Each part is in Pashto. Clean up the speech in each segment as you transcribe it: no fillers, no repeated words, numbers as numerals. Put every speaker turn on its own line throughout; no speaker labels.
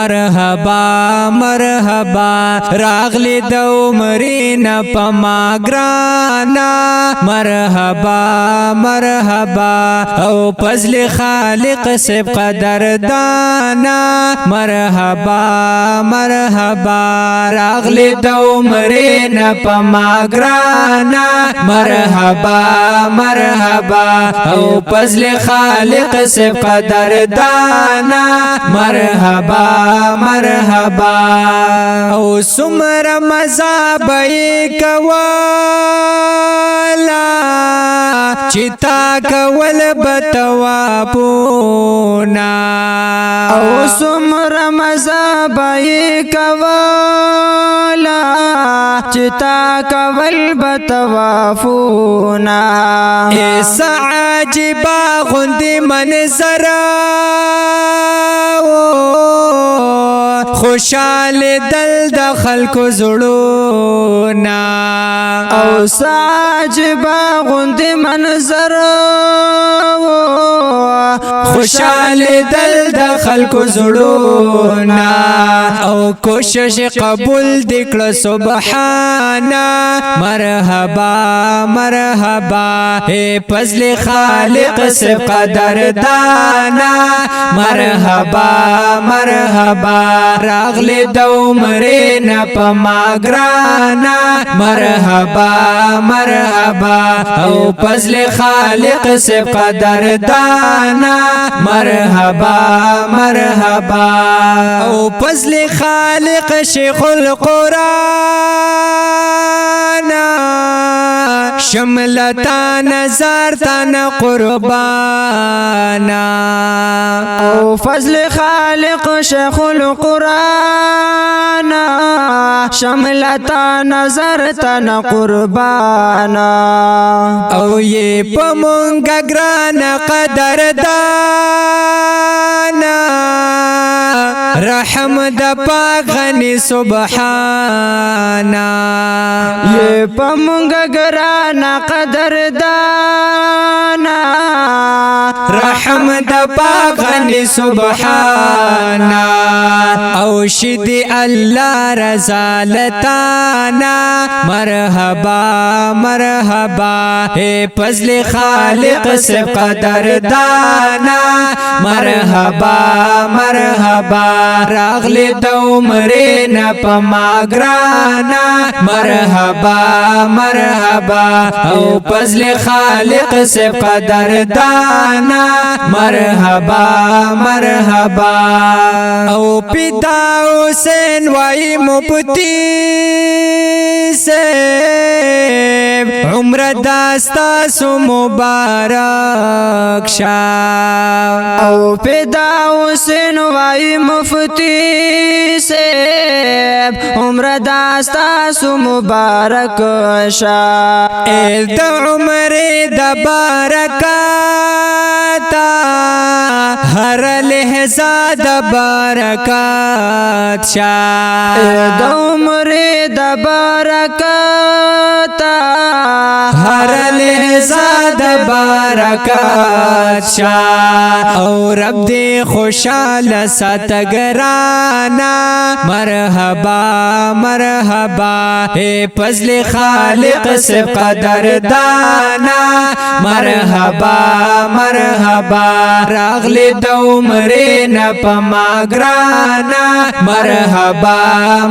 مرحبا مرحبا راغلی د عمرنا پما ګرانا مرحبا مرحبا او فضل خالق سب قدر دانا مرحبا مرحبا راغلی د عمرنا پما ګرانا مرحبا مرحبا او فضل خالق سب قدر دانا مرحبا مرحبا او سمر مزا بئی کولا چتا کول بتوابونا
او سمر مزا بئی کولا چتا کول بتوافونا
ایسا عجبا غندی منظر خوشال دل د خلکو زړونا
او ساجبا غند منظر
خوشال دل د خلکو زړونا او کوشش قبول دکړه سبحانا مرحبا مرحبا اے فضل خالق سے قدر دانا مرحبا مرحبا راغلی د عمرنا پما ګرانا مرحبا مرحبا او فضل خالق سے قدر دانا مرحبا مرحبا او فضل خالق شیخ القرآن شملتا نظر تن قربانا
او فضل خالق شیخ القرآن شملتا نظر تن قربانا
او یہ پمونگ گران قدر دانا رحم د پاک غنی سبحانا
یہ پمونگ گران قدر دانا
رحم د پاک غنی سبحانا او شدی اللہ رضالتانا مرحبا مرحبا اے فضل خالق سے قدر دانا مرحبا مرحبا راغلی د عمرنا پما ګرانا مرحبا مرحبا او فضل خالق سے قدر دانا مرحبا مرحبا او پیدا حسین وائی مفتی سے عمر داستا سو مبارک شا
او پیدا حسین وائی مفتی سے عمر داستا سو مبارک شا
اے د عمر د برکاتا ہر لحظہ د برکات شا
اے د عمر د برکاتا
ہر لحظہ د برکات شا او رب دے خوشال ساتگرانا مرحبا مرحبا اے فضل خالق سے قدر دانا مرحبا مرحبا راغلی د عمرنا پما ګرانا مرحبا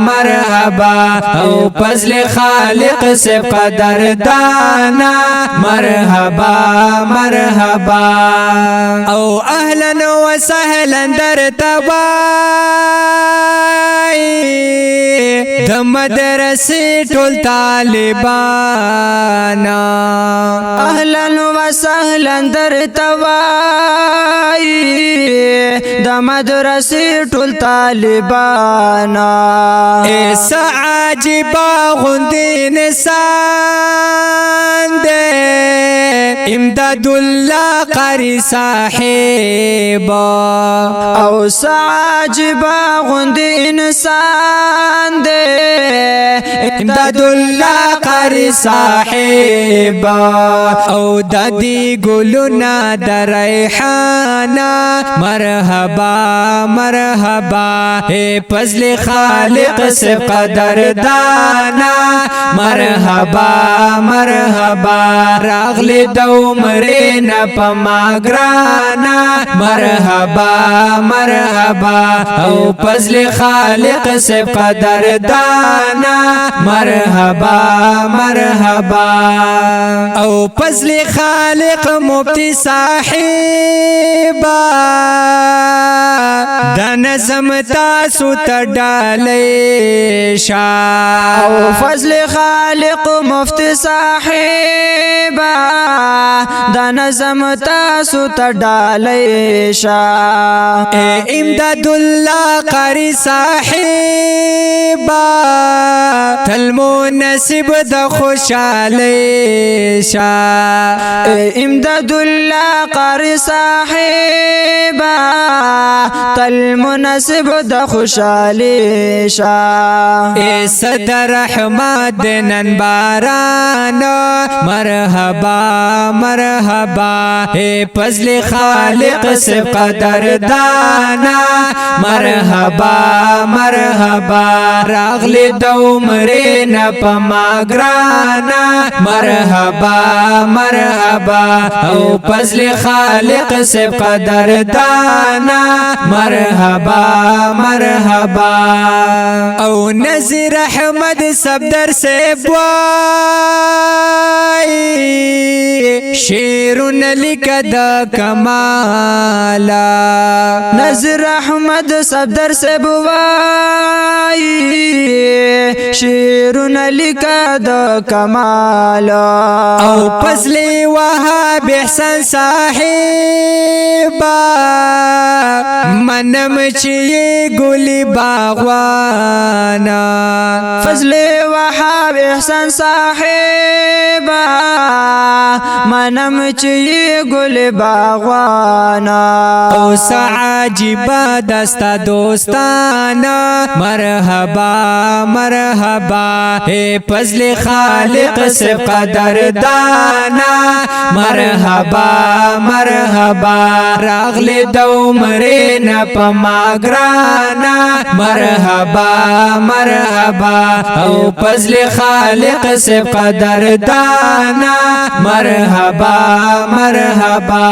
مرحبا او فضل خالق سے قدر دانا مرحبا مرحبا او اهلا وسهلا در تبای د مدرسې ټول طالبانا
اهلا وسهلا در توای د مدرسې ټول طالبانا
ایسا عجیبا غندی انسان دے امداد اللہ قاری صاحبا
او سعجبا غند انسان دے
امداد الله قاری صاحب او ددی گلونا در ریحانا مرحبا مرحبا اے فضل خالق سے قدردانا مرحبا مرحبا راغلی دومرین پما گرانا مرحبا مرحبا او فضل خالق سے قدردانا مرحبا مرحبا او فضل خالق مفتی صاحبا دا نظم تاسو تډالې شا
او فضل خالق مفتی صاحبا دا نظم تاسو تډالې شا
امداد الله قاری صاحبا تل مناسب د خوشاله شا
امداد الله قاری صاحبا تل مناسب د خوشاله شا
صدر رحمت نن باران مرحبا مرحبا اے فضل خالق سے قدردانا مرحبا مرحبا راغلی دومرین پما گرانا مرحبا مرحبا او فضل خالق سے قدردانا مرحبا مرحبا او نذیر احمد صفدر سے بوائی شیرون لکد کمالا
نذیر احمد صفدر سے بوائی شیرون لکد کمالا
او فضل وهاب احسان صاحبا منم چی گلی باغوانا
فضل وهاب احسان صاحبا منم چی گل باغوانا
او سعاجبا دستا دوستانا مرحبا مرحبا اے فضل خالق سے قدردانا مرحبا مرحبا راغلی دومرین پما گرانا مرحبا مرحبا او فضل خالق سے قدردانا مرحبا مرحبا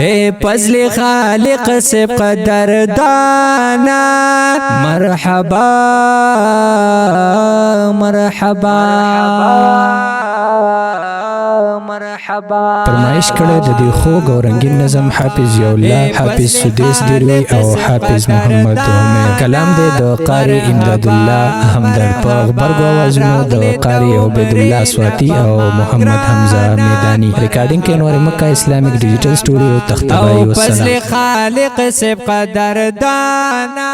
اے فضل خالق سے قدردانا مرحبا مرحبا مرحبا
فرمایش کړه د دې خوږ او رنگین نظم حافظ یولا حافظ سدیس دیروی او حافظ محمد عمر کلام د قاری امداد الله همدرد په غبرګو اوازونو د قاری عبید الله سواتی او محمد حمزه میدانی ریکارډینګ کې انوار مکه اسلامیک ډیجیټل سټوډیو تختبای
او
والسلام
فضل خالق سے قدردانا